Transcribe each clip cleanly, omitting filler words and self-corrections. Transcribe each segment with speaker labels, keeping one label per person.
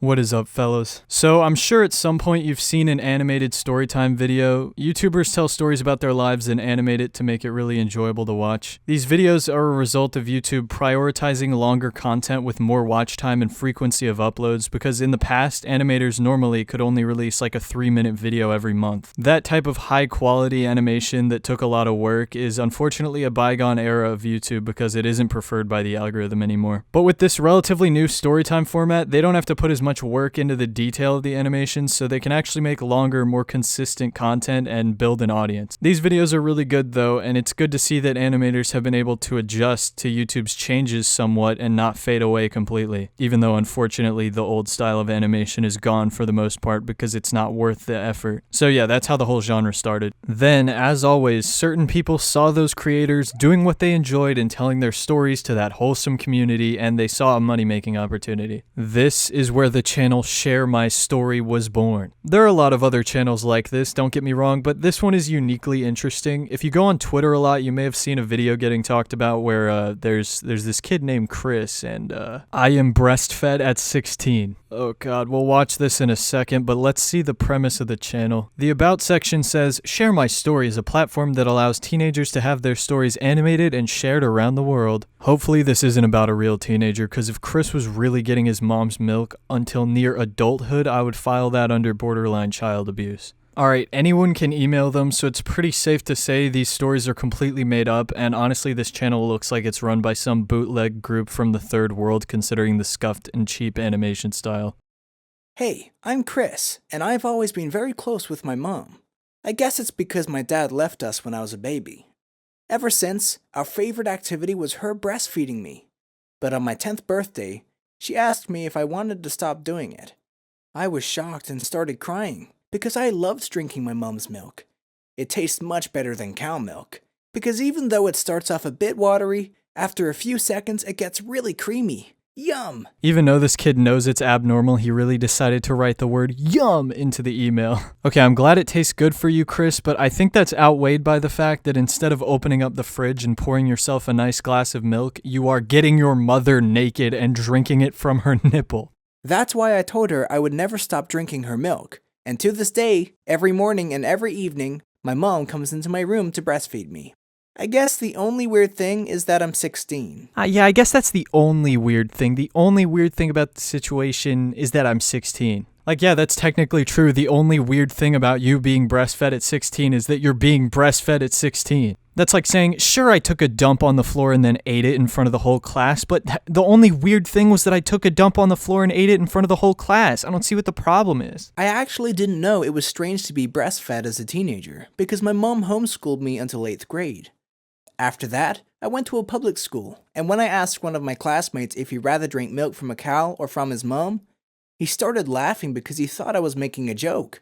Speaker 1: What is up, fellas? So, I'm sure at some point you've seen an animated storytime video. YouTubers tell stories about their lives and animate it to make it really enjoyable to watch. These videos are a result of YouTube prioritizing longer content with more watch time and frequency of uploads because in the past, animators normally could only release like a 3-minute video every month. That type of high quality animation that took a lot of work is unfortunately a bygone era of YouTube because it isn't preferred by the algorithm anymore. But with this relatively new storytime format, they don't have to put as much work into the detail of the animations, so they can actually make longer, more consistent content and build an audience. These videos are really good though, and it's good to see that animators have been able to adjust to YouTube's changes somewhat and not fade away completely, even though unfortunately the old style of animation is gone for the most part because it's not worth the effort. So yeah, that's how the whole genre started. Then, as always, certain people saw those creators doing what they enjoyed and telling their stories to that wholesome community, and they saw a money-making opportunity. This is where the channel Share My Story was born. There are a lot of other channels like this, don't get me wrong, but this one is uniquely interesting. If you go on Twitter a lot, you may have seen a video getting talked about where there's this kid named Chris, and I am breastfed at 16. Oh god, we'll watch this in a second, but let's see the premise of the channel. The About section says, Share My Story is a platform that allows teenagers to have their stories animated and shared around the world. Hopefully this isn't about a real teenager, because if Chris was really getting his mom's milk until near adulthood, I would file that under borderline child abuse. Alright, anyone can email them, so it's pretty safe to say these stories are completely made up, and honestly this channel looks like it's run by some bootleg group from the third world considering the scuffed and cheap animation style.
Speaker 2: Hey, I'm Chris, and I've always been very close with my mom. I guess it's because my dad left us when I was a baby. Ever since, our favorite activity was her breastfeeding me. But on my 10th birthday, she asked me if I wanted to stop doing it. I was shocked and started crying, because I loved drinking my mom's milk. It tastes much better than cow milk, because even though it starts off a bit watery, after a few seconds it gets really creamy. Yum!
Speaker 1: Even though this kid knows it's abnormal, he really decided to write the word yum into the email. Okay, I'm glad it tastes good for you, Chris, but I think that's outweighed by the fact that instead of opening up the fridge and pouring yourself a nice glass of milk, you are getting your mother naked and drinking it from her nipple.
Speaker 2: That's why I told her I would never stop drinking her milk. And to this day, every morning and every evening, my mom comes into my room to breastfeed me. I guess the only weird thing is that I'm 16.
Speaker 1: Yeah, I guess that's the only weird thing. The only weird thing about the situation is that I'm 16. Like, yeah, that's technically true. The only weird thing about you being breastfed at 16 is that you're being breastfed at 16. That's like saying, sure, I took a dump on the floor and then ate it in front of the whole class, but the only weird thing was that I took a dump on the floor and ate it in front of the whole class. I don't see what the problem is.
Speaker 2: I actually didn't know it was strange to be breastfed as a teenager, because my mom homeschooled me until 8th grade. After that, I went to a public school, and when I asked one of my classmates if he'd rather drink milk from a cow or from his mom, he started laughing because he thought I was making a joke.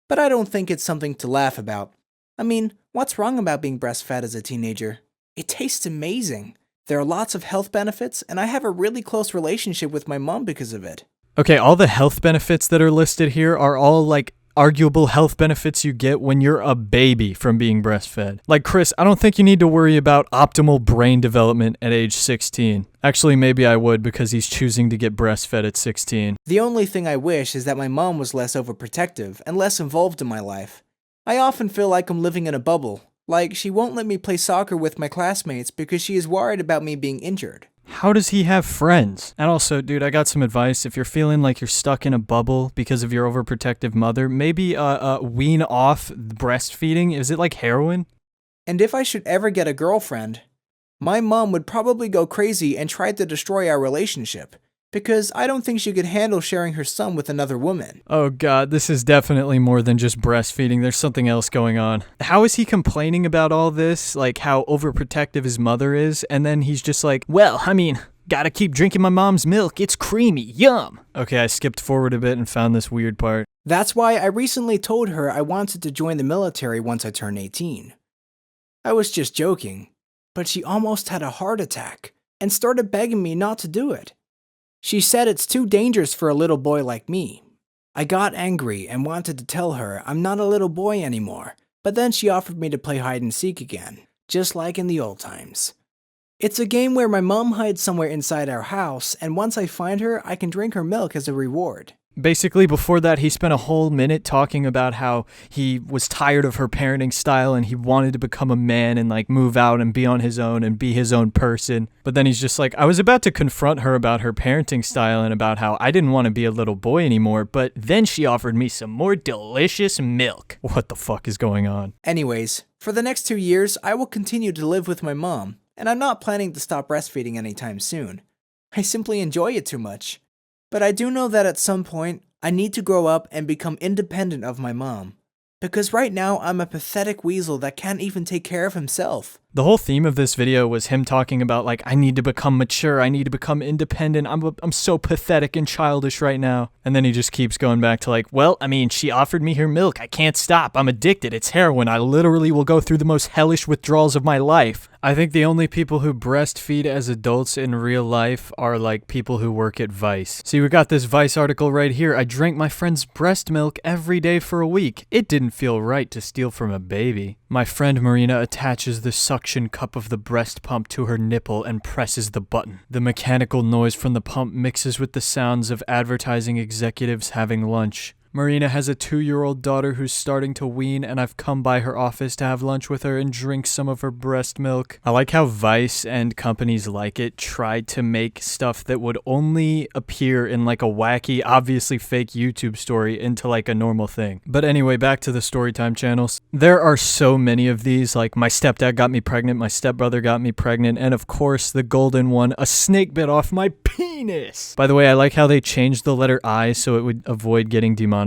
Speaker 2: But I don't think it's something to laugh about. I mean, what's wrong about being breastfed as a teenager? It tastes amazing. There are lots of health benefits, and I have a really close relationship with my mom because of it.
Speaker 1: Okay, all the health benefits that are listed here are all like arguable health benefits you get when you're a baby from being breastfed. Like, Chris, I don't think you need to worry about optimal brain development at age 16. Actually, maybe I would because he's choosing to get breastfed at 16.
Speaker 2: The only thing I wish is that my mom was less overprotective and less involved in my life. I often feel like I'm living in a bubble. Like, she won't let me play soccer with my classmates because she is worried about me being injured.
Speaker 1: How does he have friends? And also, dude, I got some advice. If you're feeling like you're stuck in a bubble because of your overprotective mother, maybe wean off breastfeeding. Is it like heroin?
Speaker 2: And if I should ever get a girlfriend, my mom would probably go crazy and try to destroy our relationship, because I don't think she could handle sharing her son with another woman.
Speaker 1: Oh god, this is definitely more than just breastfeeding. There's something else going on. How is he complaining about all this? Like how overprotective his mother is, and then he's just like, well, I mean, gotta keep drinking my mom's milk. It's creamy. Yum. Okay, I skipped forward a bit and found this weird part.
Speaker 2: That's why I recently told her I wanted to join the military once I turned 18. I was just joking, but she almost had a heart attack and started begging me not to do it. She said it's too dangerous for a little boy like me. I got angry and wanted to tell her I'm not a little boy anymore, but then she offered me to play hide and seek again, just like in the old times. It's a game where my mom hides somewhere inside our house, and once I find her, I can drink her milk as a reward.
Speaker 1: Basically, before that, he spent a whole minute talking about how he was tired of her parenting style and he wanted to become a man and like move out and be on his own and be his own person. But then he's just like, I was about to confront her about her parenting style and about how I didn't want to be a little boy anymore, but then she offered me some more delicious milk. What the fuck is going on?
Speaker 2: Anyways, for the next 2 years, I will continue to live with my mom, and I'm not planning to stop breastfeeding anytime soon. I simply enjoy it too much. But I do know that at some point, I need to grow up and become independent of my mom. Because right now, I'm a pathetic weasel that can't even take care of himself.
Speaker 1: The whole theme of this video was him talking about like, I need to become mature, I need to become independent, I'm so pathetic and childish right now. And then he just keeps going back to like, well, I mean, she offered me her milk, I can't stop, I'm addicted, it's heroin, I literally will go through the most hellish withdrawals of my life. I think the only people who breastfeed as adults in real life are like people who work at Vice. See, we got this Vice article right here. I drank my friend's breast milk every day for a week. It didn't feel right to steal from a baby. My friend Marina attaches the suction cup of the breast pump to her nipple and presses the button. The mechanical noise from the pump mixes with the sounds of advertising executives having lunch. Marina has a 2-year-old daughter who's starting to wean, and I've come by her office to have lunch with her and drink some of her breast milk. I like how Vice and companies like it tried to make stuff that would only appear in like a wacky, obviously fake YouTube story into like a normal thing. But anyway, back to the Storytime channels. There are so many of these, like my stepdad got me pregnant, my stepbrother got me pregnant, and of course the golden one, a snake bit off my penis. By the way, I like how they changed the letter I so it would avoid getting demonetized.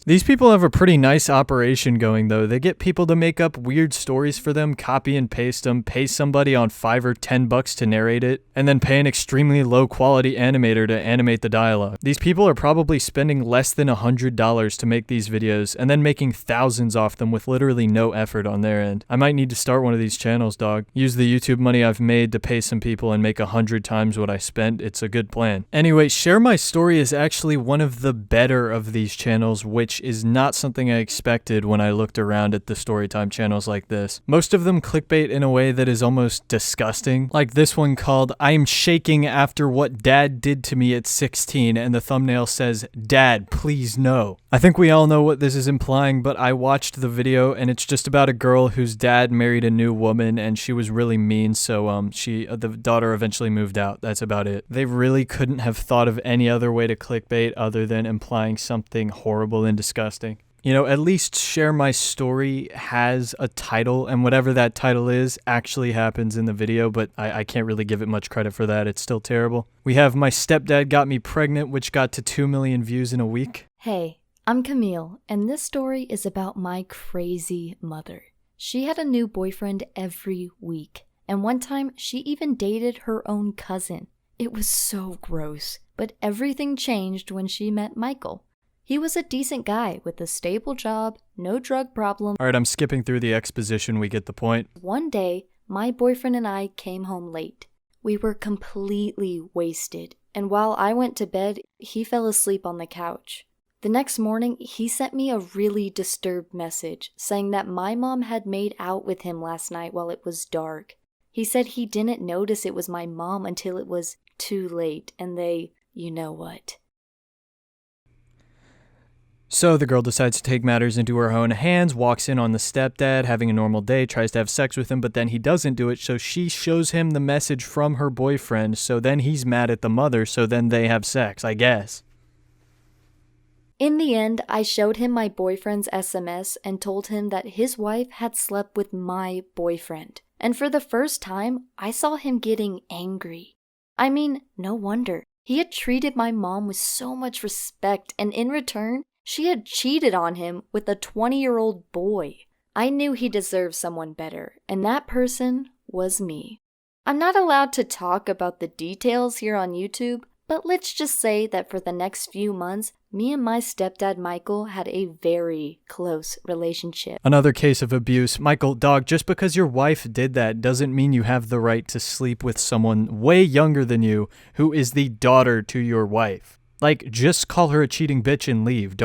Speaker 1: These people have a pretty nice operation going though. They get people to make up weird stories for them, copy and paste them, pay somebody on $5 or $10 to narrate it, and then pay an extremely low quality animator to animate the dialogue. These people are probably spending less than $100 to make these videos and then making thousands off them with literally no effort on their end. I might need to start one of these channels, dog. Use the YouTube money I've made to pay some people and make 100 times what I spent. It's a good plan. Anyway, Share My Story is actually one of the better of these channels, which is not something I expected when I looked around at the Storytime channels like this. Most of them clickbait in a way that is almost disgusting, like this one called I'm Shaking After What Dad Did to Me at 16, and the thumbnail says, Dad, please no. I think we all know what this is implying, but I watched the video and it's just about a girl whose dad married a new woman and she was really mean, so the daughter eventually moved out. That's about it. They really couldn't have thought of any other way to clickbait other than implying something horrible and disgusting. You know, at least Share My Story has a title, and whatever that title is actually happens in the video, but I can't really give it much credit for that. It's still terrible. We have My Stepdad Got Me Pregnant, which got to 2 million views in a week.
Speaker 3: Hey, I'm Camille, and this story is about my crazy mother. She had a new boyfriend every week, and one time she even dated her own cousin. It was so gross, but everything changed when she met Michael. He was a decent guy with a stable job, no drug problem.
Speaker 1: Alright, I'm skipping through the exposition, we get the point.
Speaker 3: One day, my boyfriend and I came home late. We were completely wasted, and while I went to bed, he fell asleep on the couch. The next morning, he sent me a really disturbed message saying that my mom had made out with him last night while it was dark. He said he didn't notice it was my mom until it was too late, and they, you know what.
Speaker 1: So the girl decides to take matters into her own hands, walks in on the stepdad, having a normal day, tries to have sex with him, but then he doesn't do it, so she shows him the message from her boyfriend, so then he's mad at the mother, so then they have sex, I guess.
Speaker 3: In the end, I showed him my boyfriend's SMS and told him that his wife had slept with my boyfriend. And for the first time, I saw him getting angry. I mean, no wonder. He had treated my mom with so much respect, and in return, she had cheated on him with a 20-year-old boy. I knew he deserved someone better, and that person was me. I'm not allowed to talk about the details here on YouTube, but let's just say that for the next few months, me and my stepdad Michael had a very close relationship.
Speaker 1: Another case of abuse. Michael, dog, just because your wife did that doesn't mean you have the right to sleep with someone way younger than you who is the daughter to your wife. Like, just call her a cheating bitch and leave.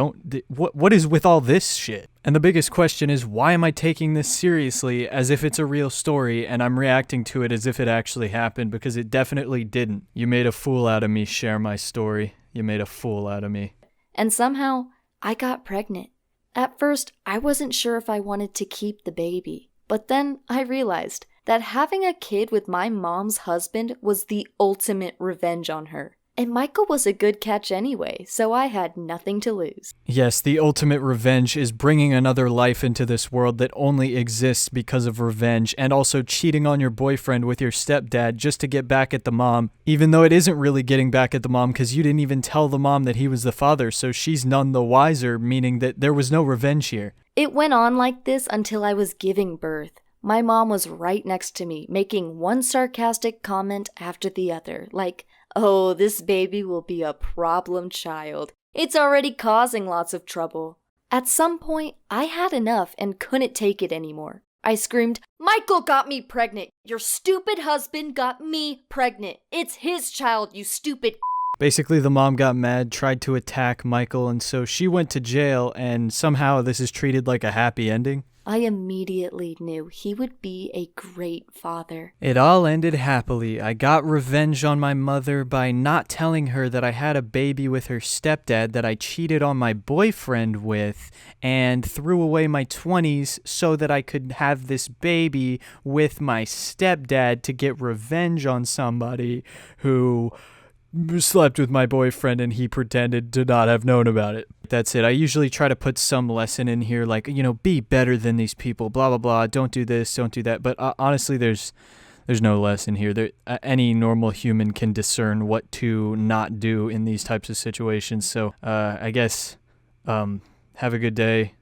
Speaker 1: What is with all this shit? And the biggest question is, why am I taking this seriously as if it's a real story and I'm reacting to it as if it actually happened? Because it definitely didn't. You made a fool out of me, share my story. You made a fool out of me.
Speaker 3: And somehow, I got pregnant. At first, I wasn't sure if I wanted to keep the baby. But then I realized that having a kid with my mom's husband was the ultimate revenge on her. And Michael was a good catch anyway, so I had nothing to lose.
Speaker 1: Yes, the ultimate revenge is bringing another life into this world that only exists because of revenge, and also cheating on your boyfriend with your stepdad just to get back at the mom, even though it isn't really getting back at the mom because you didn't even tell the mom that he was the father, so she's none the wiser, meaning that there was no revenge here.
Speaker 3: It went on like this until I was giving birth. My mom was right next to me, making one sarcastic comment after the other, like, "Oh, this baby will be a problem child. It's already causing lots of trouble." At some point, I had enough and couldn't take it anymore. I screamed, "Michael got me pregnant! Your stupid husband got me pregnant! It's his child, you stupid."
Speaker 1: Basically, the mom got mad, tried to attack Michael, and so she went to jail, and somehow this is treated like a happy ending.
Speaker 3: I immediately knew he would be a great father.
Speaker 1: It all ended happily. I got revenge on my mother by not telling her that I had a baby with her stepdad that I cheated on my boyfriend with, and threw away my 20s so that I could have this baby with my stepdad to get revenge on somebody who slept with my boyfriend and he pretended to not have known about it. That's it. I usually try to put some lesson in here, like, be better than these people, blah, blah, blah. Don't do this, don't do that. But honestly, there's no lesson here. Any normal human can discern what to not do in these types of situations. So I guess have a good day.